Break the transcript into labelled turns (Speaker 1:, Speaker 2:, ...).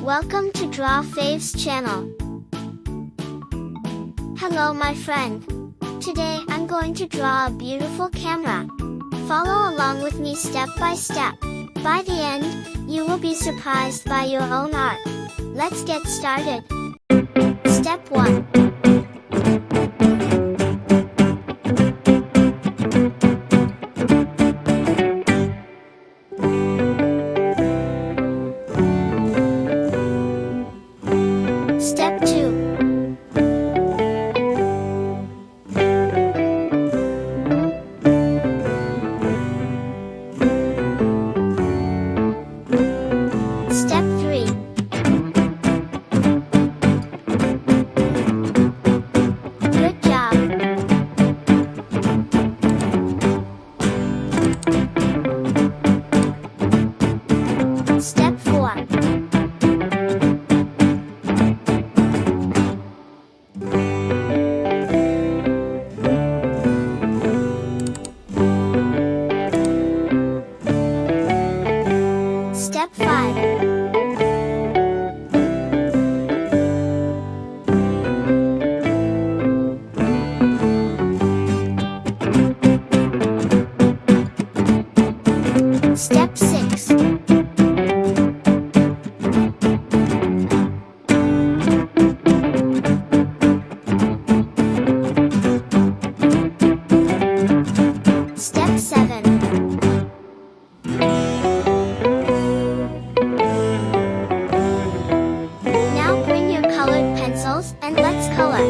Speaker 1: Welcome to Draw Faves channel. Hello my friend. Today I'm going to draw a beautiful camera. Follow along with me step by step. By the end, you will be surprised by your own art. Let's get started. Step 1. Step 2. Step 3. Good job. Step 4. Step 5. Step 6. Step 7. Now bring your colored pencils and let's color.